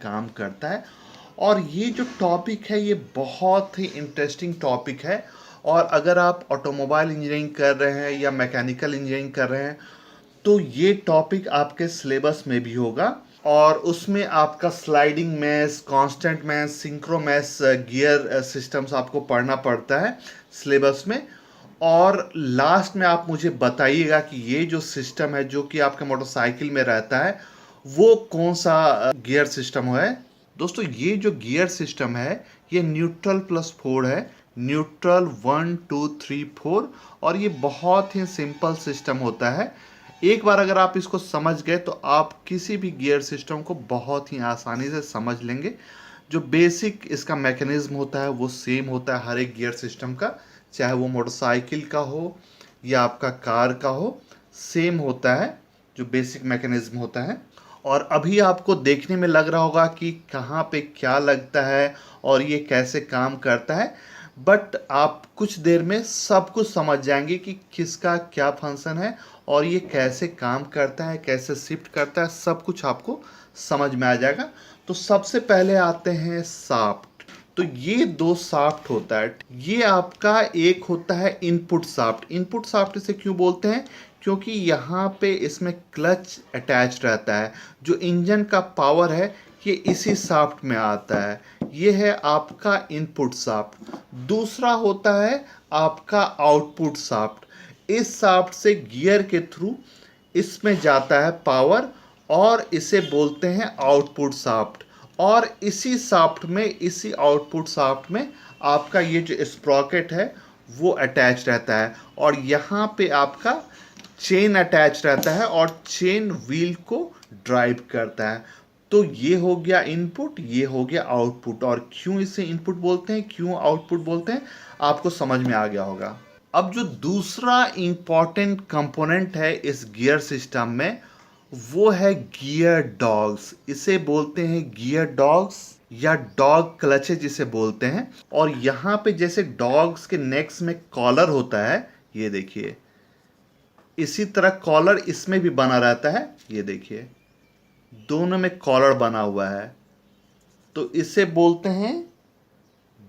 काम करता है। और ये जो टॉपिक है ये बहुत ही इंटरेस्टिंग टॉपिक है। और अगर आप ऑटोमोबाइल इंजीनियरिंग कर रहे हैं या मैकेनिकल इंजीनियरिंग कर रहे हैं तो ये टॉपिक आपके सिलेबस में भी होगा। और उसमें आपका sliding mesh, constant mesh, synchromesh, gear systems आपको पढ़ना पड़ता है सिलेबस में। और लास्ट में आप मुझे बताइएगा कि ये जो सिस्टम है जो कि आपके मोटरसाइकिल में रहता है वो कौन सा गियर सिस्टम है। दोस्तों ये जो गियर सिस्टम है ये न्यूट्रल प्लस 4 है। न्यूट्रल 1 2 3 4। और ये बहुत ही सिंपल सिस्टम होता है। एक बार अगर आप इसको समझ गए तो आप किसी भी गियर सिस्टम को बहुत ही आसानी से समझ लेंगे। जो बेसिक इसका मैकेनिज्म होता है वो सेम होता है हर एक गियर सिस्टम का, चाहे वो मोटरसाइकिल का हो या आपका कार का हो, सेम होता है जो बेसिक मैकेनिज्म होता है। और अभी आपको देखने में लग रहा होगा कि कहाँ पे क्या लगता है और ये कैसे काम करता है, बट आप कुछ देर में सब कुछ समझ जाएंगे कि किसका क्या फंक्शन है और ये कैसे काम करता है, कैसे शिफ्ट करता है, सब कुछ आपको समझ में आ जाएगा। तो सबसे पहले आते हैं शाफ्ट। तो ये दो शाफ्ट होता है। ये आपका एक होता है इनपुट शाफ्ट। इनपुट शाफ्ट इसे क्यों बोलते हैं? क्योंकि यहाँ पे इसमें क्लच अटैच रहता है। जो इंजन का पावर है ये इसी शाफ्ट में आता है। ये है आपका इनपुट शाफ्ट। दूसरा होता है आपका आउटपुट शाफ्ट। इस शाफ्ट से गियर के थ्रू इसमें जाता है पावर और इसे बोलते हैं आउटपुट शाफ्ट। और इसी शाफ्ट में, इसी आउटपुट शाफ्ट में आपका ये जो स्प्रॉकेट है वो अटैच रहता है और यहाँ पे आपका चेन अटैच रहता है और चेन व्हील को ड्राइव करता है। तो ये हो गया इनपुट, ये हो गया आउटपुट। और क्यों इसे इनपुट बोलते हैं, क्यों आउटपुट बोलते हैं, आपको समझ में आ गया होगा। अब जो दूसरा इंपॉर्टेंट कंपोनेंट है इस गियर सिस्टम में वो है गियर डॉग्स। इसे बोलते हैं गियर डॉग्स या डॉग क्लचेज जिसे बोलते हैं। और यहाँ पे जैसे डॉग्स के नेक्स में कॉलर होता है, ये देखिए इसी तरह कॉलर इसमें भी बना रहता है। ये देखिए दोनों में कॉलर बना हुआ है। तो इसे बोलते हैं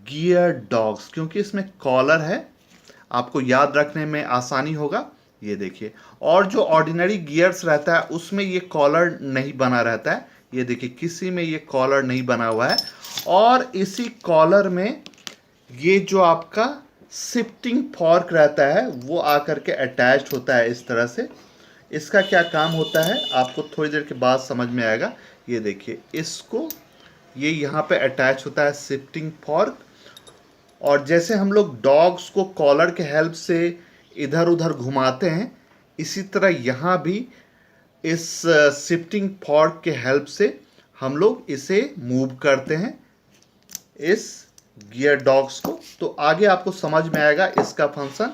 गियर डॉग्स क्योंकि इसमें कॉलर है। आपको याद रखने में आसानी होगा। ये देखिए, और जो ऑर्डिनरी गियर्स रहता है उसमें ये कॉलर नहीं बना रहता है। ये देखिए किसी में ये कॉलर नहीं बना हुआ है। और इसी कॉलर में ये जो आपका शिफ्टिंग फॉर्क रहता है वो आकर के अटैच्ड होता है इस तरह से। इसका क्या काम होता है आपको थोड़ी देर के बाद समझ में आएगा। ये देखिए इसको, ये यहाँ पे अटैच होता है शिफ्टिंग फॉर्क। और जैसे हम लोग डॉग्स को कॉलर के हेल्प से इधर उधर घुमाते हैं, इसी तरह यहाँ भी इस शिफ्टिंग फॉर्क के हेल्प से हम लोग इसे मूव करते हैं, इस गियर डॉग्स को। तो आगे आपको समझ में आएगा इसका फंक्शन।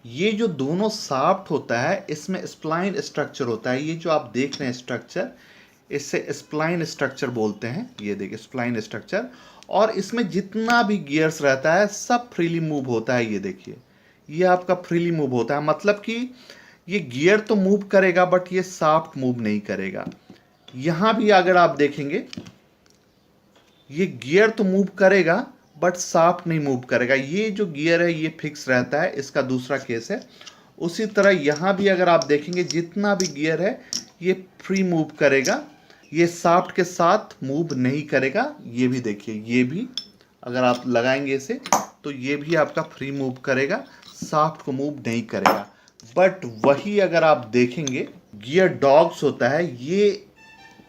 ये जो दोनों शाफ्ट होता है इसमें स्प्लाइन स्ट्रक्चर होता है। ये जो आप देख रहे हैं स्ट्रक्चर, इससे स्प्लाइन स्ट्रक्चर बोलते हैं। ये देखिए स्प्लाइन स्ट्रक्चर। और इसमें जितना भी गियर्स रहता है सब फ्रीली मूव होता है। ये देखिए ये आपका फ्रीली मूव होता है, मतलब कि ये गियर तो मूव करेगा बट ये शाफ्ट मूव नहीं करेगा। यहाँ भी अगर आप देखेंगे ये गियर तो मूव करेगा बट शाफ्ट नहीं मूव करेगा। ये जो गियर है ये फिक्स रहता है, इसका दूसरा केस है। उसी तरह यहाँ भी अगर आप देखेंगे जितना भी गियर है ये फ्री मूव करेगा, ये शाफ्ट के साथ मूव नहीं करेगा। ये भी देखिए, ये भी अगर आप लगाएंगे इसे तो ये भी आपका फ्री मूव करेगा, शाफ्ट को मूव नहीं करेगा। बट वही अगर आप देखेंगे गियर डॉग्स होता है ये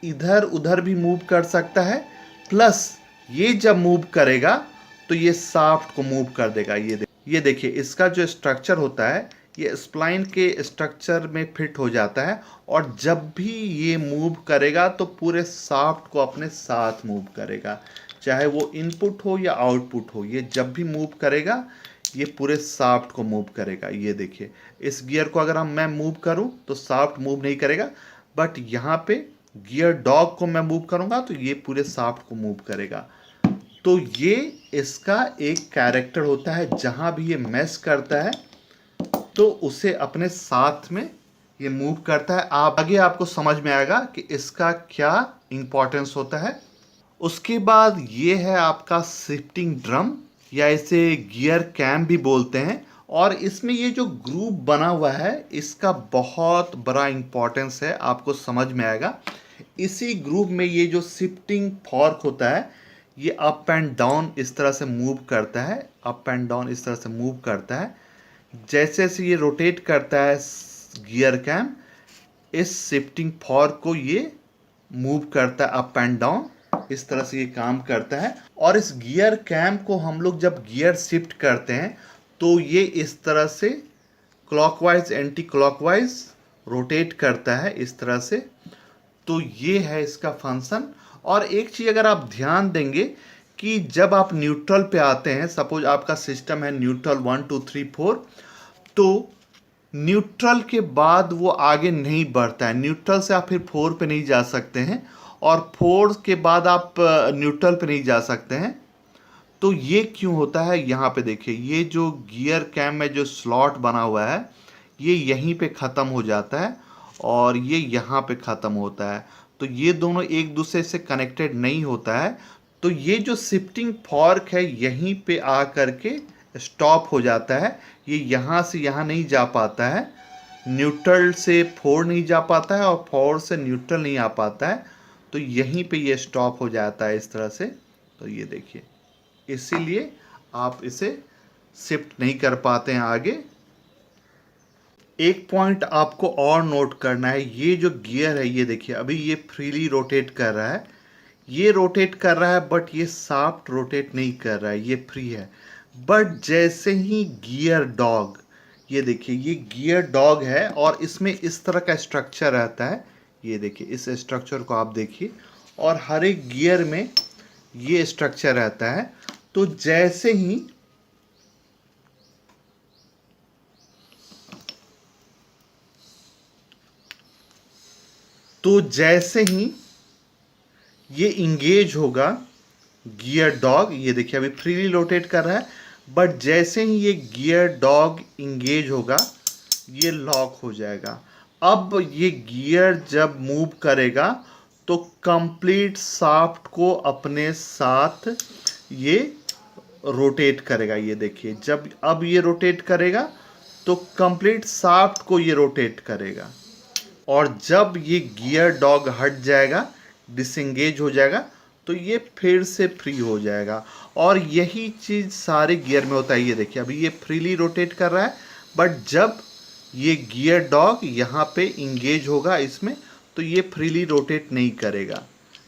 इधर उधर भी मूव कर सकता है, प्लस ये जब मूव करेगा तो ये शाफ्ट को मूव कर देगा। ये देखिए इसका जो स्ट्रक्चर होता है ये स्प्लाइन के स्ट्रक्चर में फिट हो जाता है। और जब भी ये मूव करेगा तो पूरे शाफ्ट को अपने साथ मूव करेगा, चाहे वो इनपुट हो या आउटपुट हो। ये जब भी मूव करेगा ये पूरे शाफ्ट को मूव करेगा। ये देखिए इस गियर को अगर मैं मूव करूं तो शाफ्ट मूव नहीं करेगा, बट यहाँ पे गियर डॉग को मैं मूव करूंगा तो ये पूरे शाफ्ट को मूव करेगा। तो ये इसका एक कैरेक्टर होता है, जहां भी ये मैश करता है तो उसे अपने साथ में ये मूव करता है। आप आगे आपको समझ में आएगा कि इसका क्या इंपॉर्टेंस होता है। उसके बाद ये है आपका शिफ्टिंग ड्रम, या इसे गियर कैम भी बोलते हैं। और इसमें ये जो ग्रुप बना हुआ है इसका बहुत बड़ा इंपॉर्टेंस है, आपको समझ में आएगा। इसी ग्रुप में ये जो शिफ्टिंग फॉर्क होता है ये अप एंड डाउन इस तरह से मूव करता है, अप एंड डाउन इस तरह से मूव करता है। जैसे जैसे ये रोटेट करता है गियर कैम, इस शिफ्टिंग फॉर्क को ये मूव करता है अप एंड डाउन, इस तरह से ये काम करता है। और इस गियर कैम को हम लोग जब गियर शिफ्ट करते हैं तो ये इस तरह से क्लॉकवाइज एंटी क्लॉकवाइज रोटेट करता है इस तरह से। तो ये है इसका फंक्शन। और एक चीज़ अगर आप ध्यान देंगे कि जब आप न्यूट्रल पे आते हैं, सपोज आपका सिस्टम है न्यूट्रल 1 2 3 4, तो न्यूट्रल के बाद वो आगे नहीं बढ़ता है। न्यूट्रल से आप फिर 4 पे नहीं जा सकते हैं, और 4 के बाद आप न्यूट्रल पे नहीं जा सकते हैं। तो ये क्यों होता है, यहाँ पे देखिए, ये जो गियर कैम में जो स्लॉट बना हुआ है ये यहीं पे ख़त्म हो जाता है और ये यहाँ पे ख़त्म होता है। तो ये दोनों एक दूसरे से कनेक्टेड नहीं होता है। तो ये जो शिफ्टिंग फॉर्क है यहीं पे आ करके स्टॉप हो जाता है। ये यहाँ से यहाँ नहीं जा पाता है, न्यूट्रल से 4 नहीं जा पाता है और 4 से न्यूट्रल नहीं आ पाता है। तो यहीं पे ये स्टॉप हो जाता है इस तरह से। तो ये देखिए, इसीलिए आप इसे शिफ्ट नहीं कर पाते हैं आगे। एक पॉइंट आपको और नोट करना है, ये जो गियर है ये देखिए, अभी ये फ्रीली रोटेट कर रहा है, ये रोटेट कर रहा है, बट ये शाफ्ट रोटेट नहीं कर रहा है, ये फ्री है। बट जैसे ही गियर डॉग, ये देखिए ये गियर डॉग है और इसमें इस तरह का स्ट्रक्चर रहता है। ये देखिए इस स्ट्रक्चर को आप देखिए, और हर एक गियर में ये स्ट्रक्चर रहता है। तो जैसे ही ये इंगेज होगा गियर डॉग, ये देखिए अभी फ्रीली रोटेट कर रहा है, बट जैसे ही ये गियर डॉग इंगेज होगा ये लॉक हो जाएगा। अब ये गियर जब मूव करेगा तो कंप्लीट शाफ्ट को अपने साथ ये रोटेट करेगा। ये देखिए जब अब ये रोटेट करेगा तो कंप्लीट शाफ्ट को ये रोटेट करेगा, और जब ये गियर डॉग हट जाएगा, डिसंगेज हो जाएगा, तो ये फिर से फ्री हो जाएगा। और यही चीज़ सारे गियर में होता है। ये देखिए अभी ये फ्रीली रोटेट कर रहा है, बट जब ये गियर डॉग यहाँ पे इंगेज होगा इसमें, तो ये फ्रीली रोटेट नहीं करेगा,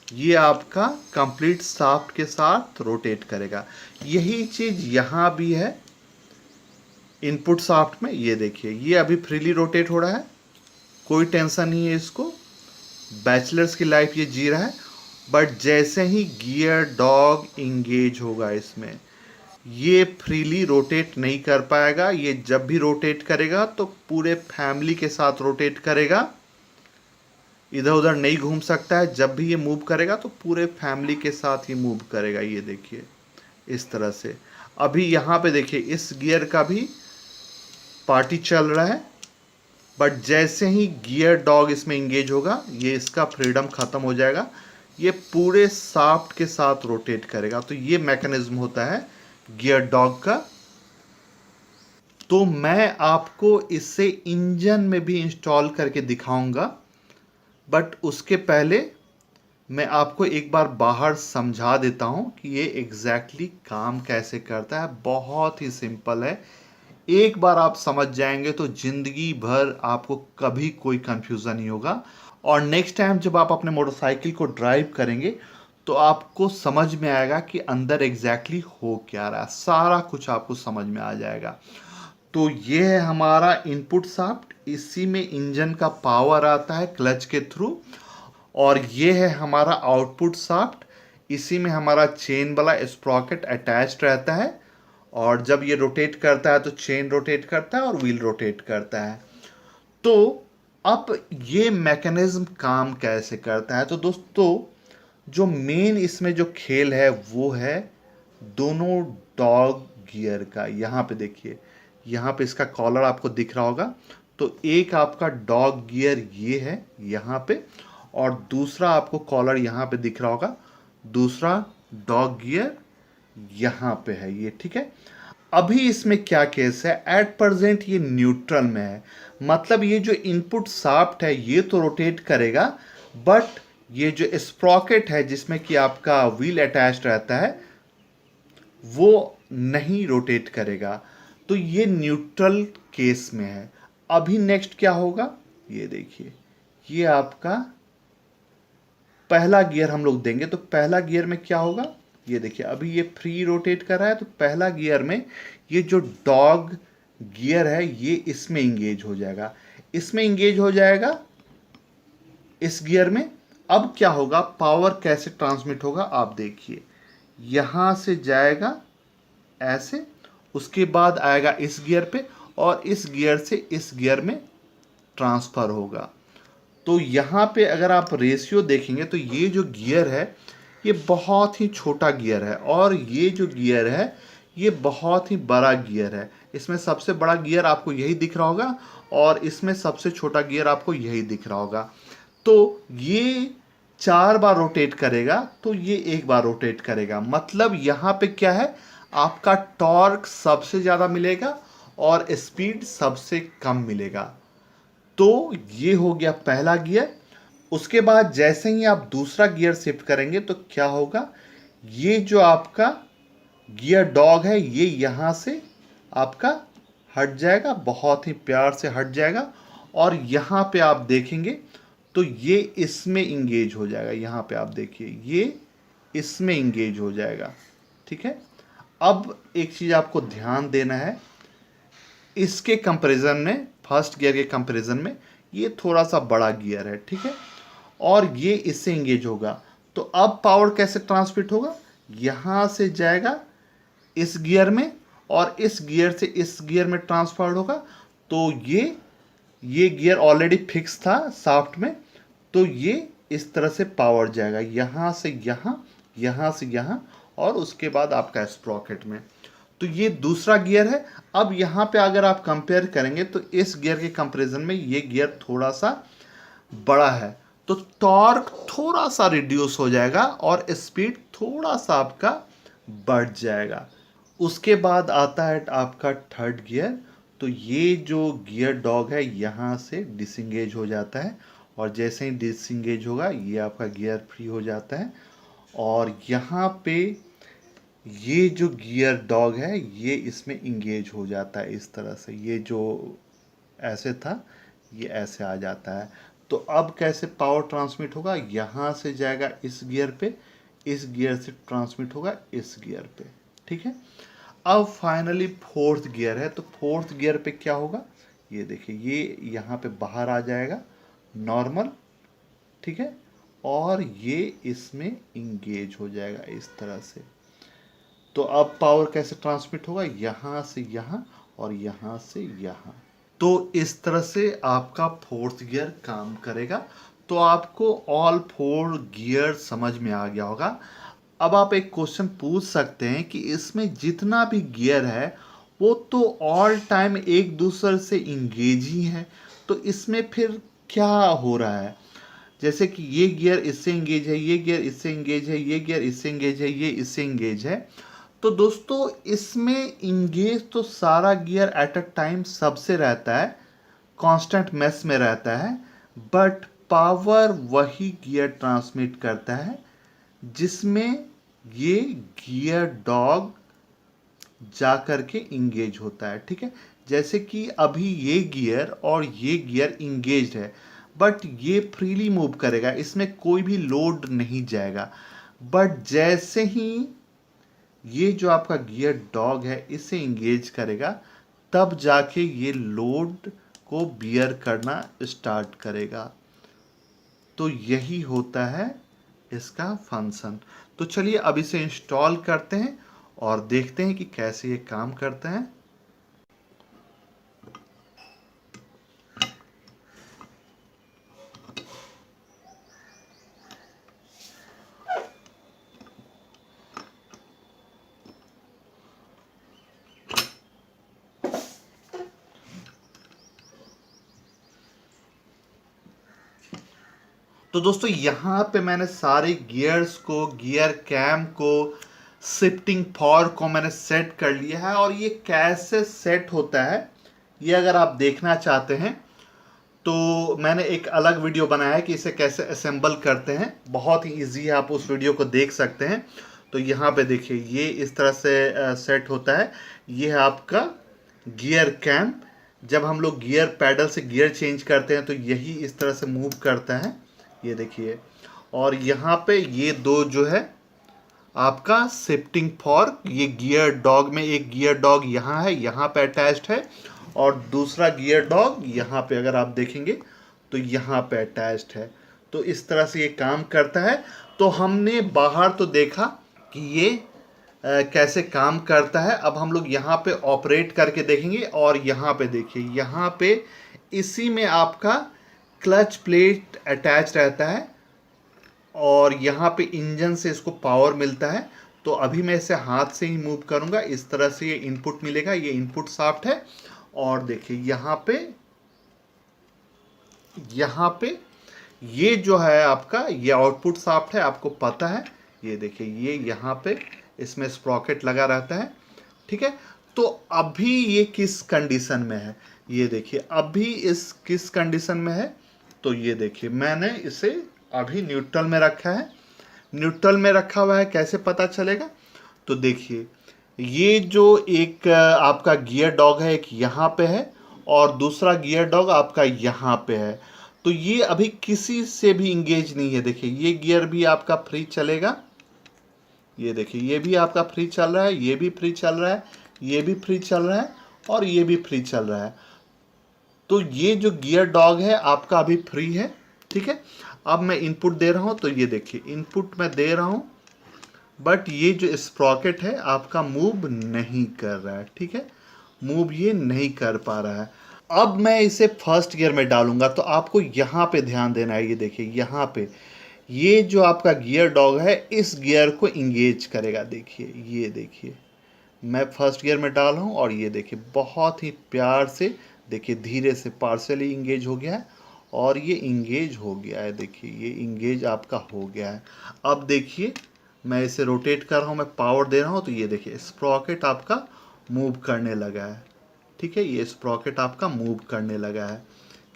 ये आपका कंप्लीट शाफ्ट के साथ रोटेट करेगा। यही चीज़ यहाँ भी है इनपुट शाफ्ट में। ये देखिए ये अभी फ्रीली रोटेट हो रहा है, कोई टेंशन नहीं है इसको, बैचलर्स की लाइफ ये जी रहा है। बट जैसे ही गियर डॉग इंगेज होगा इसमें, ये फ्रीली रोटेट नहीं कर पाएगा। ये जब भी रोटेट करेगा तो पूरे फैमिली के साथ रोटेट करेगा, इधर उधर नहीं घूम सकता है। जब भी ये मूव करेगा तो पूरे फैमिली के साथ ही मूव करेगा। ये देखिए इस तरह से। अभी यहाँ पे देखिए इस गियर का भी पार्टी चल रहा है, बट जैसे ही गियर डॉग इसमें इंगेज होगा ये इसका फ्रीडम ख़त्म हो जाएगा, ये पूरे शाफ्ट के साथ रोटेट करेगा। तो ये मैकेनिज्म होता है गियर डॉग का। तो मैं आपको इसे इंजन में भी इंस्टॉल करके दिखाऊंगा, बट उसके पहले मैं आपको एक बार बाहर समझा देता हूं कि ये एग्जैक्टली काम कैसे करता है। बहुत ही सिंपल है, एक बार आप समझ जाएंगे तो ज़िंदगी भर आपको कभी कोई कन्फ्यूज़न नहीं होगा। और नेक्स्ट टाइम जब आप अपने मोटरसाइकिल को ड्राइव करेंगे तो आपको समझ में आएगा कि अंदर एग्जैक्टली हो क्या रहा है, सारा कुछ आपको समझ में आ जाएगा। तो ये है हमारा इनपुट शाफ्ट, इसी में इंजन का पावर आता है क्लच के थ्रू। और ये है हमारा आउटपुट शाफ्ट, इसी में हमारा चेन वाला स्प्रॉकेट अटैच्ड रहता है, और जब ये रोटेट करता है तो चेन रोटेट करता है और व्हील रोटेट करता है। तो अब ये मैकेनिज्म काम कैसे करता है, तो दोस्तों जो मेन इसमें जो खेल है वो है दोनों डॉग गियर का। यहाँ पे देखिए, यहाँ पे इसका कॉलर आपको दिख रहा होगा, तो एक आपका डॉग गियर ये है यहाँ पे, और दूसरा आपको कॉलर यहाँ पे दिख रहा होगा। दूसरा डॉग गियर यहाँ पे है ये, ठीक है। अभी इसमें क्या केस है, एट प्रेजेंट ये न्यूट्रल में है, मतलब ये जो इनपुट शाफ्ट है ये तो रोटेट करेगा, बट ये जो स्प्रॉकेट है जिसमें कि आपका व्हील अटैच रहता है वो नहीं रोटेट करेगा। तो ये न्यूट्रल केस में है। अभी नेक्स्ट क्या होगा, ये देखिए, ये आपका पहला गियर हम लोग देंगे। तो पहला गियर में क्या होगा, ये देखिए, अभी ये फ्री रोटेट कर रहा है, तो पहला गियर में ये जो डॉग गियर है ये इसमें इंगेज हो जाएगा, इसमें इंगेज हो जाएगा इस गियर में। अब क्या होगा, पावर कैसे ट्रांसमिट होगा आप देखिए, यहां से जाएगा ऐसे, उसके बाद आएगा इस गियर पे, और इस गियर से इस गियर में ट्रांसफर होगा। तो यहाँ पे अगर आप रेशियो देखेंगे तो ये जो गियर है ये बहुत ही छोटा गियर है, और ये जो गियर है ये बहुत ही बड़ा गियर है। इसमें सबसे बड़ा गियर आपको यही दिख रहा होगा, और इसमें सबसे छोटा गियर आपको यही दिख रहा होगा। तो ये 4 बार रोटेट करेगा, तो ये 1 बार रोटेट करेगा, मतलब यहाँ पे क्या है, आपका टॉर्क सबसे ज़्यादा मिलेगा और स्पीड सबसे कम मिलेगा। तो ये हो गया पहला गियर। उसके बाद जैसे ही आप दूसरा गियर शिफ्ट करेंगे तो क्या होगा, ये जो आपका गियर डॉग है ये यहाँ से आपका हट जाएगा, बहुत ही प्यार से हट जाएगा, और यहाँ पे आप देखेंगे तो ये इसमें इंगेज हो जाएगा। यहाँ पे आप देखिए ये इसमें इंगेज हो जाएगा, ठीक है। अब एक चीज़ आपको ध्यान देना है, इसके कंपैरिजन में, फर्स्ट गियर के कंपैरिजन में ये थोड़ा सा बड़ा गियर है, ठीक है, और ये इससे इंगेज होगा। तो अब पावर कैसे ट्रांसमिट होगा, यहाँ से जाएगा इस गियर में, और इस गियर से इस गियर में ट्रांसफर होगा। तो ये गियर ऑलरेडी फिक्स था शाफ्ट में, तो ये इस तरह से पावर जाएगा यहाँ से यहाँ, यहाँ से यहाँ, और उसके बाद आपका स्प्रॉकेट में। तो ये दूसरा गियर है। अब यहाँ पे अगर आप कंपेयर करेंगे तो इस गियर के कंपैरिजन में ये गियर थोड़ा सा बड़ा है, तो टॉर्क थोड़ा सा रिड्यूस हो जाएगा और स्पीड थोड़ा सा आपका बढ़ जाएगा। उसके बाद आता है आपका थर्ड गियर। तो ये जो गियर डॉग है यहाँ से डिसंगेज हो जाता है, और जैसे ही डिसंगेज होगा ये आपका गियर फ्री हो जाता है, और यहाँ पे ये जो गियर डॉग है ये इसमें इंगेज हो जाता है इस तरह से। ये जो ऐसे था ये ऐसे आ जाता है। तो अब कैसे पावर ट्रांसमिट होगा, यहाँ से जाएगा इस गियर पे, इस गियर से ट्रांसमिट होगा इस गियर पे, ठीक है। अब फाइनली फोर्थ गियर है। तो फोर्थ गियर पे क्या होगा, ये देखिए, ये यहाँ पे बाहर आ जाएगा नॉर्मल, ठीक है, और ये इसमें इंगेज हो जाएगा इस तरह से। तो अब पावर कैसे ट्रांसमिट होगा, यहाँ से यहाँ और यहाँ से यहाँ। तो इस तरह से आपका फोर्थ गियर काम करेगा। तो आपको ऑल 4 गियर समझ में आ गया होगा। अब आप एक क्वेश्चन पूछ सकते हैं कि इसमें जितना भी गियर है वो तो ऑल टाइम एक दूसरे से इंगेज ही है, तो इसमें फिर क्या हो रहा है। जैसे कि ये गियर इससे इंगेज है, ये गियर इससे इंगेज है, ये गियर इससे इंगेज है, ये इससे इंगेज है। तो दोस्तों इसमें इंगेज तो सारा गियर एट अ टाइम सबसे रहता है, कांस्टेंट मेश में रहता है, बट पावर वही गियर ट्रांसमिट करता है जिसमें ये गियर डॉग जा करके इंगेज होता है, ठीक है। जैसे कि अभी ये गियर और ये गियर इंगेज है, बट ये फ्रीली मूव करेगा, इसमें कोई भी लोड नहीं जाएगा। बट जैसे ही ये जो आपका गियर डॉग है इसे इंगेज करेगा, तब जाके ये लोड को बियर करना स्टार्ट करेगा। तो यही होता है इसका फंक्शन। तो चलिए अब इसे इंस्टॉल करते हैं और देखते हैं कि कैसे ये काम करते हैं। तो दोस्तों यहाँ पे मैंने सारे गियर्स को, गियर कैम को, शिफ्टिंग फॉर्क को मैंने सेट कर लिया है। और ये कैसे सेट होता है ये अगर आप देखना चाहते हैं तो मैंने एक अलग वीडियो बनाया है कि इसे कैसे असेंबल करते हैं। बहुत ही ईजी है, आप उस वीडियो को देख सकते हैं। तो यहाँ पे देखिए ये इस तरह से सेट होता है। ये है आपका गियर कैम। जब हम लोग गियर पैडल से गियर चेंज करते हैं तो यही इस तरह से मूव करता है, ये देखिए। और यहाँ पे ये दो जो है आपका शिफ्टिंग फॉर्क, ये गियर डॉग में एक गियर डॉग यहाँ है, यहाँ पे अटैच्ड है, और दूसरा गियर डॉग यहाँ पे अगर आप देखेंगे तो यहाँ पे अटैच्ड है। तो इस तरह से ये काम करता है। तो हमने बाहर तो देखा कि ये कैसे काम करता है। अब हम लोग यहाँ पे ऑपरेट करके देखेंगे। और यहाँ पे देखिए, यहाँ पे इसी में आपका क्लच प्लेट अटैच रहता है और यहाँ पे इंजन से इसको पावर मिलता है। तो अभी मैं इसे हाथ से ही मूव करूँगा, इस तरह से ये इनपुट मिलेगा। ये इनपुट शाफ्ट है। और देखिए यहाँ पे ये जो है आपका ये आउटपुट शाफ्ट है, आपको पता है। ये देखिए ये यहाँ पे इसमें स्प्रॉकेट लगा रहता है, ठीक है। तो अभी ये किस कंडीशन में है, ये देखिए अभी इस किस कंडीशन में है। तो ये देखिए मैंने इसे अभी न्यूट्रल में रखा है। न्यूट्रल में रखा हुआ है, कैसे पता चलेगा? तो देखिए ये जो एक आपका गियर डॉग है, एक यहाँ पे है और दूसरा गियर डॉग आपका यहाँ पे है। तो ये अभी किसी से भी इंगेज नहीं है। देखिए ये गियर भी आपका फ्री चलेगा, ये देखिए ये भी आपका फ्री चल रहा है, ये भी फ्री चल रहा है, ये भी फ्री चल रहा है और ये भी फ्री चल रहा है। तो ये जो गियर डॉग है आपका अभी फ्री है, ठीक है। अब मैं इनपुट दे रहा हूँ, तो ये देखिए इनपुट मैं दे रहा हूँ, बट ये जो स्प्रॉकेट है आपका मूव नहीं कर रहा है, ठीक है। मूव ये नहीं कर पा रहा है। अब मैं इसे फर्स्ट गियर में डालूंगा तो आपको यहाँ पे ध्यान देना है। ये देखिए यहाँ पे ये जो आपका गियर डॉग है इस गियर को इंगेज करेगा। देखिए ये देखिए मैं फर्स्ट गियर में डाल रहा हूँ और ये देखिए बहुत ही प्यार से, देखिए धीरे से पार्शियली इंगेज हो गया है और ये इंगेज हो गया है। देखिए ये इंगेज आपका हो गया है। अब देखिए मैं इसे रोटेट कर रहा हूँ, मैं पावर दे रहा हूँ, तो ये देखिए स्प्रॉकेट आपका मूव करने लगा है, ठीक है। ये स्प्रॉकेट आपका मूव करने लगा है।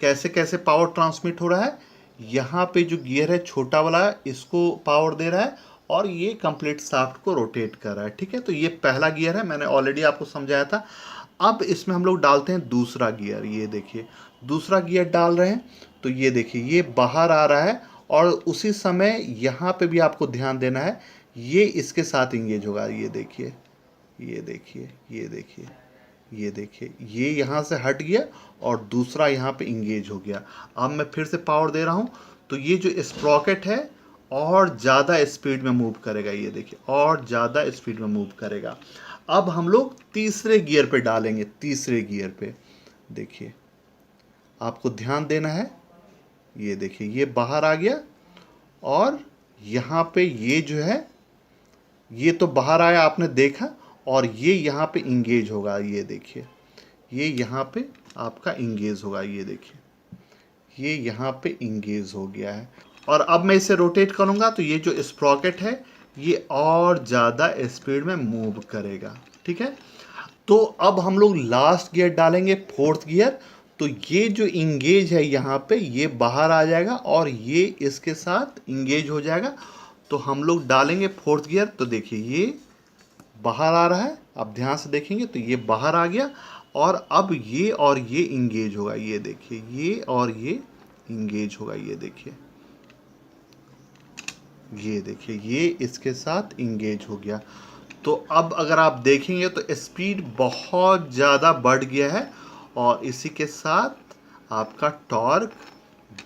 कैसे कैसे पावर ट्रांसमिट हो रहा है? यहाँ पे जो गियर है छोटा वाला इसको पावर दे रहा है और ये कंप्लीट शाफ्ट को रोटेट कर रहा है, ठीक है। तो ये पहला गियर है, मैंने ऑलरेडी आपको समझाया था। अब इसमें हम लोग डालते हैं दूसरा गियर। ये देखिए दूसरा गियर डाल रहे हैं, तो ये देखिए ये बाहर आ रहा है और उसी समय यहाँ पे भी आपको ध्यान देना है, ये इसके साथ इंगेज होगा। ये देखिए ये देखिए ये देखिए ये देखिए ये यहाँ से हट गया और दूसरा यहाँ पे इंगेज हो गया। अब मैं फिर से पावर दे रहा हूँ, तो ये जो स्प्रॉकेट है और ज़्यादा स्पीड में मूव करेगा। ये देखिए और ज़्यादा स्पीड में मूव करेगा। अब हम लोग तीसरे गियर पे डालेंगे। तीसरे गियर पे देखिए आपको ध्यान देना है। ये देखिए ये बाहर आ गया और यहाँ पे ये जो है ये तो बाहर आया, आपने देखा, और ये यहाँ पे इंगेज होगा। ये देखिए ये यहाँ पे आपका इंगेज होगा। ये देखिए ये यहाँ पे इंगेज हो गया है। और अब मैं इसे रोटेट करूँगा तो ये जो स्प्रॉकेट है ये और ज़्यादा स्पीड में मूव करेगा, ठीक है। तो अब हम लोग लास्ट गियर डालेंगे, फोर्थ गियर। तो ये जो इंगेज है यहाँ पे ये बाहर आ जाएगा और ये इसके साथ इंगेज हो जाएगा। तो हम लोग डालेंगे फोर्थ गियर, तो देखिए ये बाहर आ रहा है। आप ध्यान से देखेंगे तो ये बाहर आ गया और अब ये और ये इंगेज होगा। ये देखिए ये और ये इंगेज होगा। ये देखिए ये इसके साथ इंगेज हो गया। तो अब अगर आप देखेंगे तो स्पीड बहुत ज़्यादा बढ़ गया है और इसी के साथ आपका टॉर्क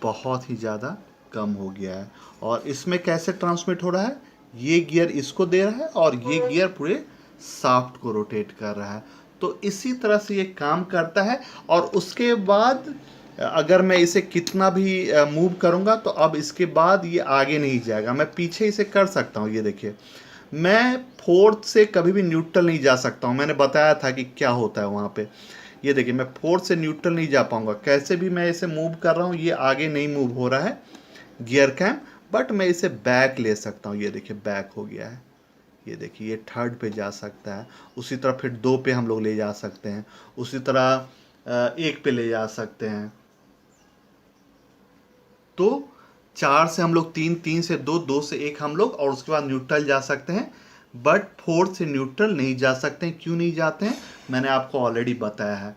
बहुत ही ज़्यादा कम हो गया है। और इसमें कैसे ट्रांसमिट हो रहा है? ये गियर इसको दे रहा है और ये गियर पूरे शाफ्ट को रोटेट कर रहा है। तो इसी तरह से ये काम करता है। और उसके बाद अगर मैं इसे कितना भी मूव करूंगा तो अब इसके बाद ये आगे नहीं जाएगा, मैं पीछे इसे कर सकता हूँ। ये देखिए मैं फोर्थ से कभी भी न्यूट्रल नहीं जा सकता हूँ, मैंने बताया था कि क्या होता है वहाँ पे। ये देखिए मैं फोर्थ से न्यूट्रल नहीं जा पाऊँगा, कैसे भी मैं इसे मूव कर रहा हूँ ये आगे नहीं मूव हो रहा है। गियर कैम, बट मैं इसे बैक ले सकता हूँ। ये देखिए बैक हो गया है। ये देखिए ये थर्ड पे जा सकता है। उसी तरह फिर 2 पे हम लोग ले जा सकते हैं। उसी तरह 1 पे ले जा सकते हैं। तो 4 से हम लोग 3, 3 से 2, 2 से 1 हम लोग, और उसके बाद न्यूट्रल जा सकते हैं। बट 4 से न्यूट्रल नहीं जा सकते हैं। क्यों नहीं जाते हैं, मैंने आपको ऑलरेडी बताया है।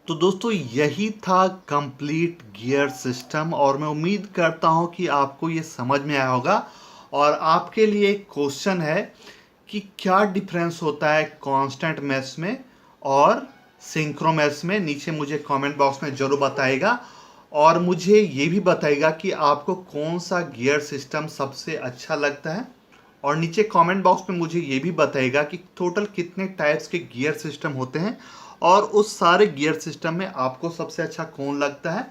तो दोस्तों यही था कंप्लीट गियर सिस्टम, और मैं उम्मीद करता हूं कि आपको ये समझ में आया होगा। और आपके लिए एक क्वेश्चन है कि क्या डिफरेंस होता है कांस्टेंट मेश में और सिंक्रो मेश में। नीचे मुझे कमेंट बॉक्स में ज़रूर बताइएगा, और मुझे ये भी बताइएगा कि आपको कौन सा गियर सिस्टम सबसे अच्छा लगता है। और नीचे कमेंट बॉक्स में मुझे ये भी बताइएगा कि टोटल कितने टाइप्स के गियर सिस्टम होते हैं, और उस सारे गियर सिस्टम में आपको सबसे अच्छा कौन लगता है।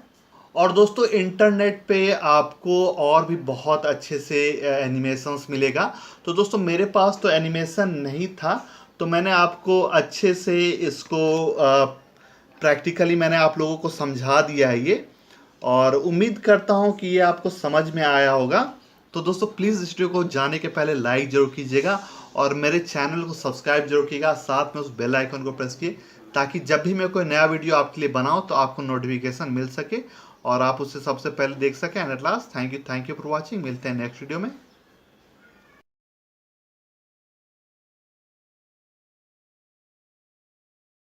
और दोस्तों इंटरनेट पे आपको और भी बहुत अच्छे से एनिमेशंस मिलेगा। तो दोस्तों मेरे पास तो एनिमेशन नहीं था, तो मैंने आपको अच्छे से इसको प्रैक्टिकली मैंने आप लोगों को समझा दिया है ये, और उम्मीद करता हूँ कि ये आपको समझ में आया होगा। तो दोस्तों प्लीज़ इस वीडियो को जाने के पहले लाइक जरूर कीजिएगा, और मेरे चैनल को सब्सक्राइब जरूर कीजिएगा, साथ में उस बेल आइकन को प्रेस किए, ताकि जब भी मैं कोई नया वीडियो आपके लिए बनाऊं तो आपको नोटिफिकेशन मिल सके और आप उससे सबसे पहले देख सकें। And at last thank you for watching. मिलते हैं नेक्स्ट वीडियो में।